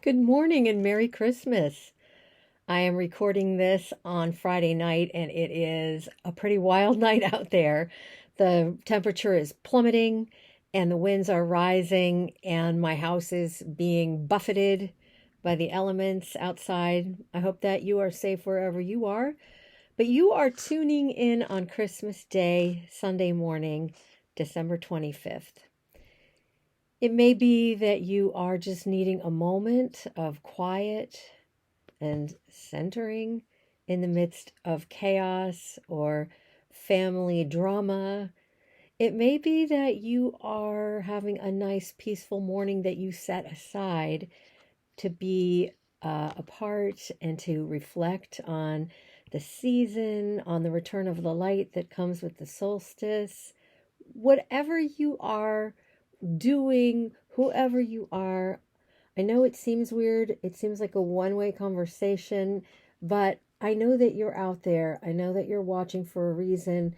Good morning and Merry Christmas. I am recording this on Friday night and it is a pretty wild night out there. The temperature is plummeting and the winds are rising, and my house is being buffeted by the elements outside. I hope that you are safe wherever you are. But you are tuning in on Christmas Day, Sunday morning, December 25th. It may be that you are just needing a moment of quiet and centering in the midst of chaos or family drama. It may be that you are having a nice, peaceful morning that you set aside to be apart and to reflect on the season, on the return of the light that comes with the solstice. Whatever you are doing, whoever you are. I know it seems weird. It seems like a one-way conversation, but I know that you're out there. I know that you're watching for a reason,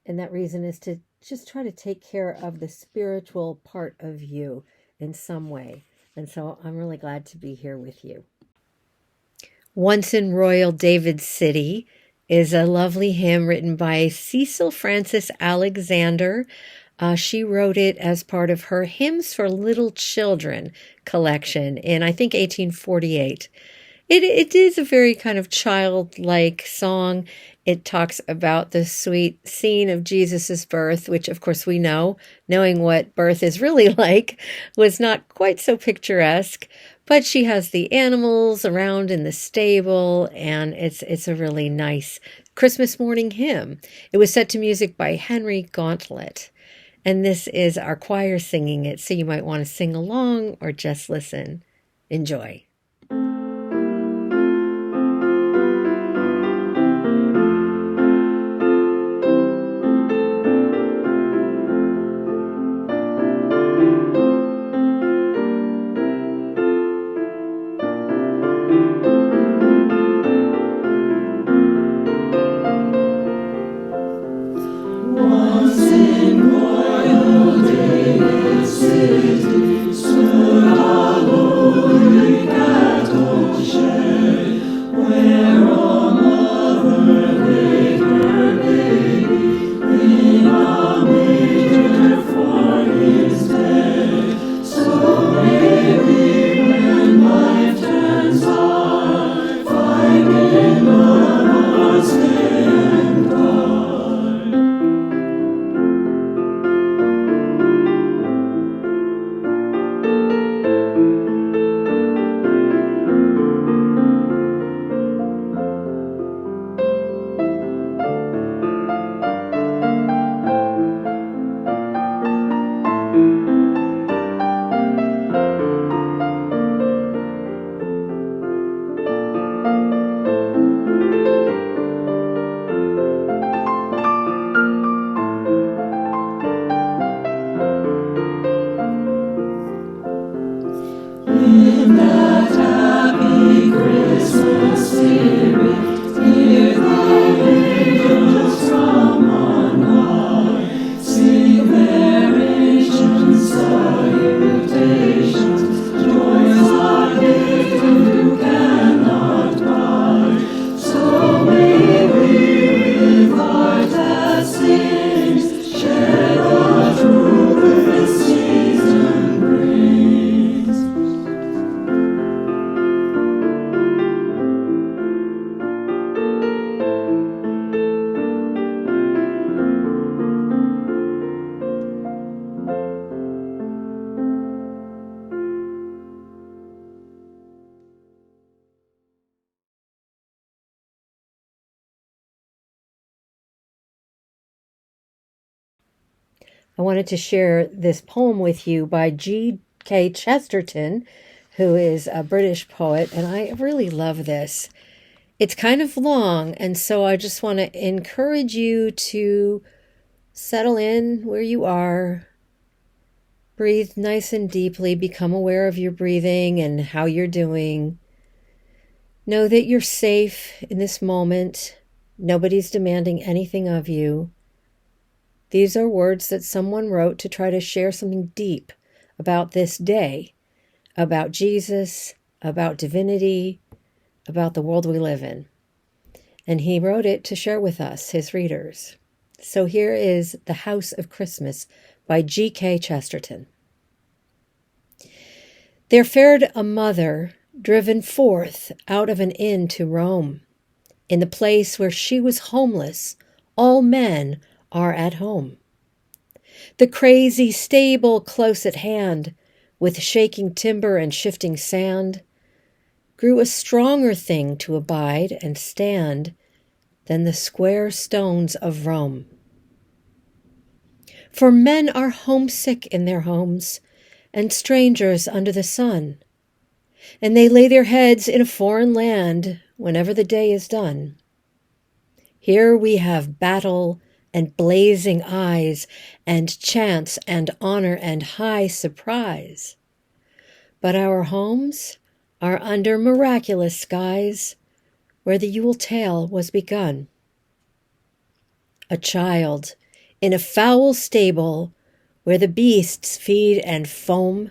and that reason is to just try to take care of the spiritual part of you in some way. And so I'm really glad to be here with you. Once in Royal David City is a lovely hymn written by Cecil Frances Alexander. She wrote it as part of her Hymns for Little Children collection in, I think, 1848. It is a very kind of childlike song. It talks about the sweet scene of Jesus's birth, which, of course, we know, knowing what birth is really like, was not quite so picturesque. But she has the animals around in the stable, and it's a really nice Christmas morning hymn. It was set to music by Henry Gauntlet. And this is our choir singing it, so you might want to sing along or just listen. Enjoy. I wanted to share this poem with you by G.K. Chesterton, who is a British poet, and I really love this. It's kind of long, and so I just want to encourage you to settle in where you are. Breathe nice and deeply. Become aware of your breathing and how you're doing. Know that you're safe in this moment. Nobody's demanding anything of you. These are words that someone wrote to try to share something deep about this day, about Jesus, about divinity, about the world we live in. And he wrote it to share with us, his readers. So here is The House of Christmas by G.K. Chesterton. There fared a mother, driven forth out of an inn to roam. In the place where she was homeless, all men are at home. The crazy stable close at hand, with shaking timber and shifting sand, grew a stronger thing to abide and stand than the square stones of Rome. For men are homesick in their homes, and strangers under the sun, and they lay their heads in a foreign land whenever the day is done. Here we have battle and blazing eyes, and chance and honor and high surprise. But our homes are under miraculous skies, where the Yule tale was begun. A child in a foul stable, where the beasts feed and foam,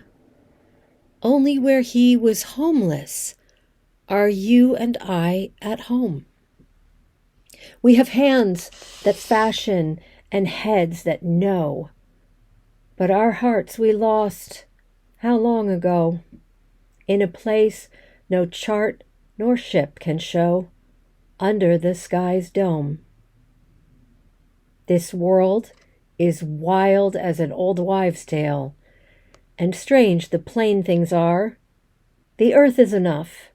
only where he was homeless are you and I at home. We have hands that fashion and heads that know, but our hearts we lost how long ago, in a place no chart nor ship can show, under the sky's dome. This world is wild as an old wives' tale, and strange the plain things are. The earth is enough,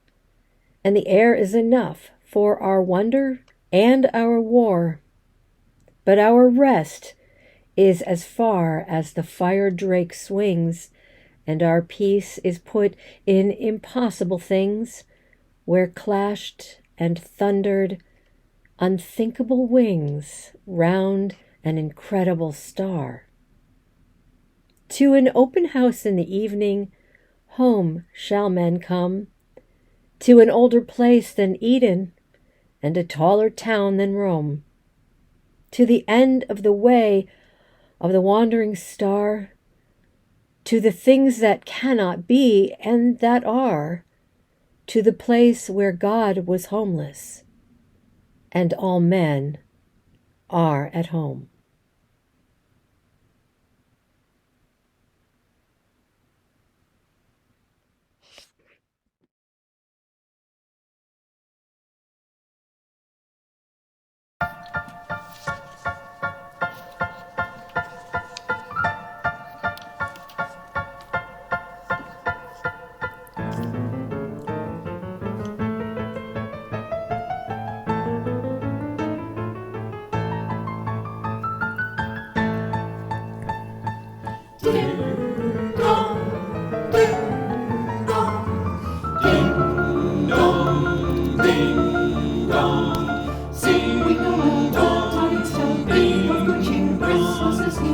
and the air is enough for our wonder and our war. But our rest is as far as the fire drake swings, and our peace is put in impossible things, where clashed and thundered unthinkable wings round an incredible star. To an open house in the evening, home shall men come, to an older place than Eden, and a taller town than Rome. To the end of the way of the wandering star, to the things that cannot be and that are, to the place where God was homeless, and all men are at home.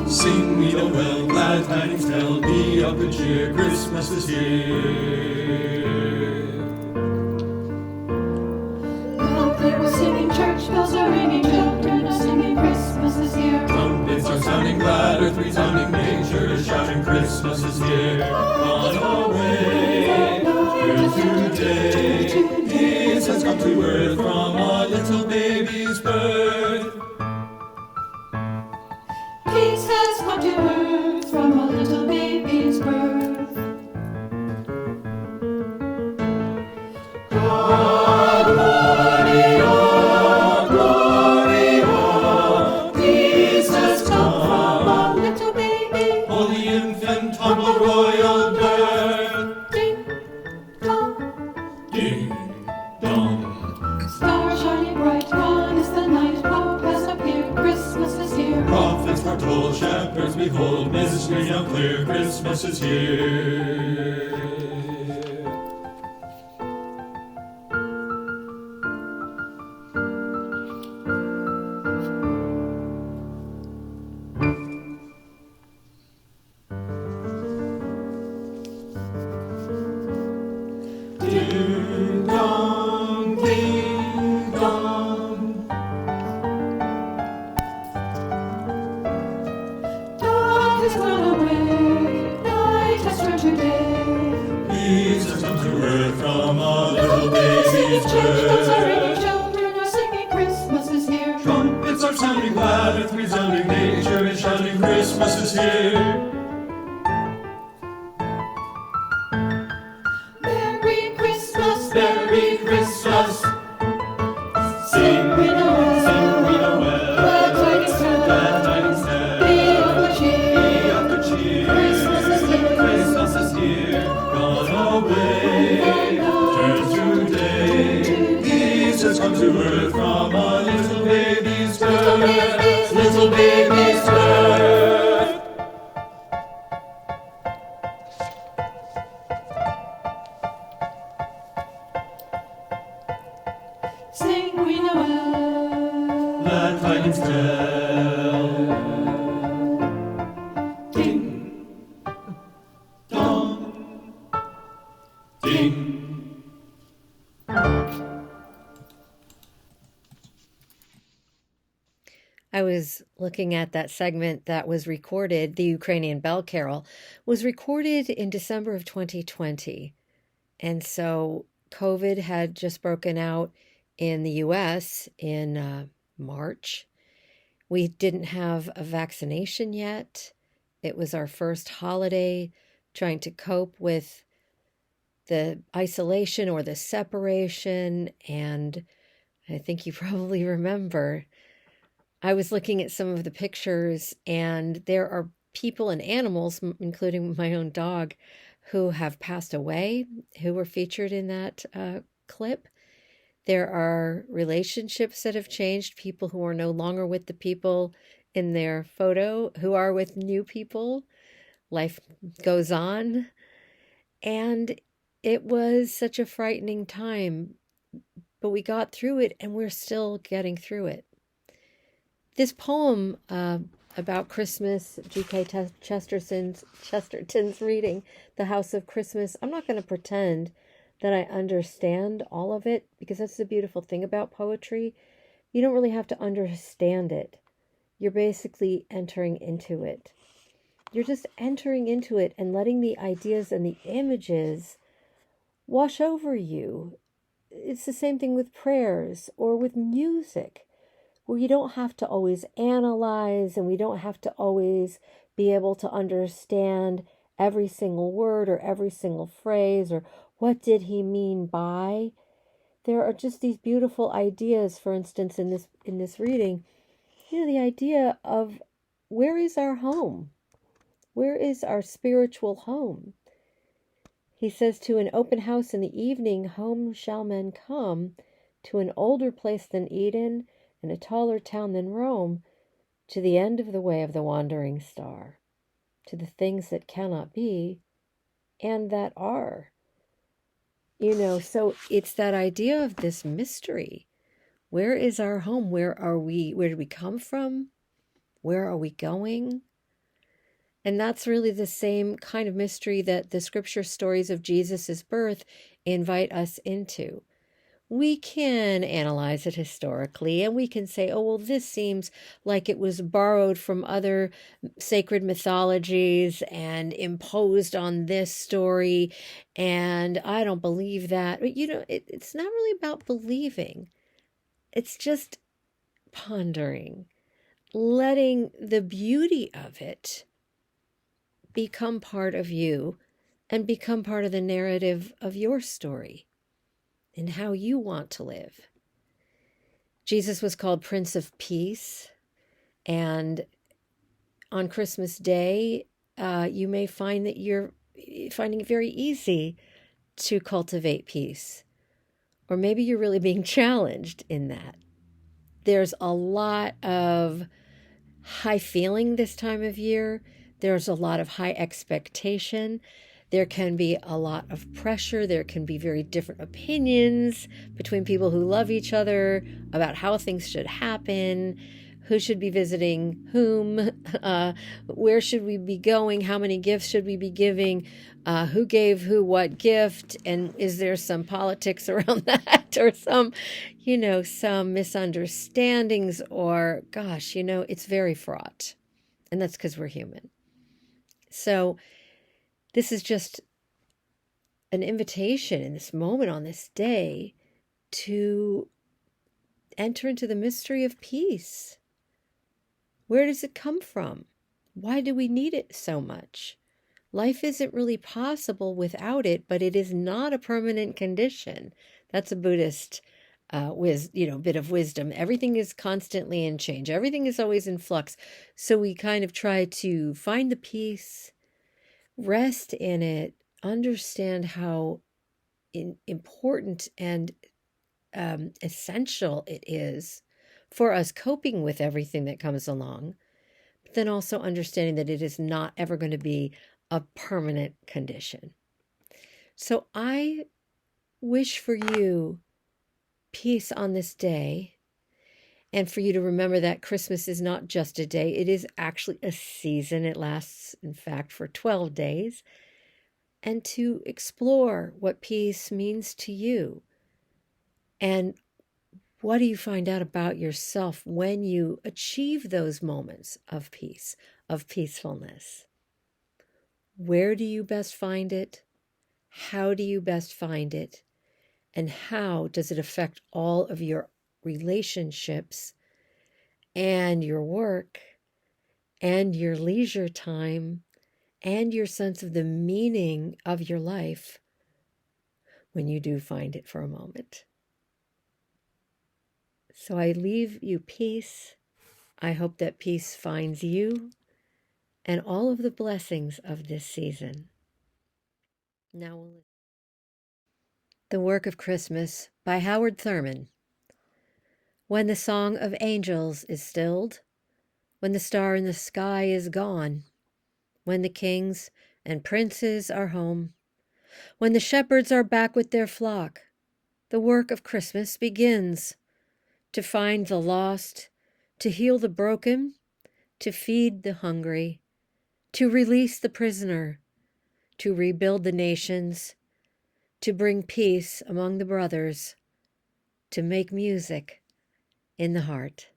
Sing we Noel, glad tidings tell, be of good cheer, Christmas is here. Loud they were singing, church bells are ringing, children are singing, Christmas is here. Trumpets are sounding glad, earth resounding, nature is shouting, Christmas is here. On our way, here today, Jesus come to earth from a little baby's birth. Peace has come to earth from a little baby's birth. Gloria, peace has come from a little baby. Holy infant of a royal birth. Ding dong, Ding dong. star shining bright, gone is the night, hope has appeared, Christmas is here. Prophets foretold, shepherds behold, mystery now clear, Christmas is here. Ding dong, ding dong. Dark has gone away, night has turned to day. Jesus comes to earth earth from a little We're singing baby's church bells are ringing, birth. children are singing, Christmas is here. Trumpets are sounding glad, with resounding nature is shouting, Christmas is here. Merry Christmas, Merry Christmas. sing we Noel. Sing we Noel. Glad tidings tell, Glad tidings tell. be of good cheer. Be of good cheer. Christmas is here. Christmas is here. Gone away. Turn today. Jesus come to earth from a little baby's birth. Little baby's birth. Sing we Noel. Glad tidings tell. Ding dong. Ding. I was looking at that segment that was recorded, the Ukrainian Bell Carol, was recorded in December of 2020. And so COVID had just broken out in the US in March. We didn't have a vaccination yet. It was our first holiday trying to cope with the isolation or the separation. And I think you probably remember, I was looking at some of the pictures, and there are people and animals, including my own dog, who have passed away, who were featured in that clip. There are relationships that have changed, people who are no longer with the people in their photo, who are with new people. Life goes on. And it was such a frightening time, but we got through it, and we're still getting through it. This poem about Christmas, G.K. Chesterton's reading, The House of Christmas, I'm not going to pretend that I understand all of it, because that's the beautiful thing about poetry. You don't really have to understand it. You're basically entering into it. You're just entering into it and letting the ideas and the images wash over you. It's the same thing with prayers or with music, where you don't have to always analyze, and we don't have to always be able to understand every single word or every single phrase or what did he mean by. There are just these beautiful ideas, for instance, in this reading, the idea of where is our home? Where is our spiritual home? He says, to an open house in the evening, home shall men come, to an older place than Eden, and a taller town than Rome, to the end of the way of the wandering star, to the things that cannot be and that are. So it's that idea of this mystery. Where is our home? Where are we? Where did we come from? Where are we going? And that's really the same kind of mystery that the scripture stories of Jesus' birth invite us into. We can analyze it historically, and we can say, oh, well, this seems like it was borrowed from other sacred mythologies and imposed on this story, and I don't believe that. But, it's not really about believing. It's just pondering, letting the beauty of it become part of you and become part of the narrative of your story and how you want to live. Jesus was called Prince of Peace, and on Christmas Day, you may find that you're finding it very easy to cultivate peace, or maybe you're really being challenged in that. There's a lot of high feeling this time of year. There's a lot of high expectation. There can be a lot of pressure. There can be very different opinions between people who love each other about how things should happen, who should be visiting whom, where should we be going, how many gifts should we be giving, who gave who what gift, and is there some politics around that, or some misunderstandings, or gosh, it's very fraught. And that's because we're human. So this is just an invitation in this moment on this day to enter into the mystery of peace. Where does it come from? Why do we need it so much? Life isn't really possible without it, but it is not a permanent condition. That's a Buddhist bit of wisdom. Everything is constantly in change. Everything is always in flux. So we kind of try to find the peace, rest in it, understand how important and essential it is for us coping with everything that comes along, but then also understanding that it is not ever going to be a permanent condition. So I wish for you peace on this day, and for you to remember that Christmas is not just a day, it is actually a season. It lasts, in fact, for 12 days. And to explore what peace means to you. And what do you find out about yourself when you achieve those moments of peace, of peacefulness? Where do you best find it? How do you best find it? And how does it affect all of your relationships and your work and your leisure time and your sense of the meaning of your life when you do find it for a moment? So I leave you peace. I hope that peace finds you and all of the blessings of this season. Now we'll listen. The Work of Christmas by Howard Thurman. When the song of angels is stilled, when the star in the sky is gone, when the kings and princes are home, when the shepherds are back with their flock, the work of Christmas begins. To find the lost, to heal the broken, to feed the hungry, to release the prisoner, to rebuild the nations, to bring peace among the brothers, to make music in the heart.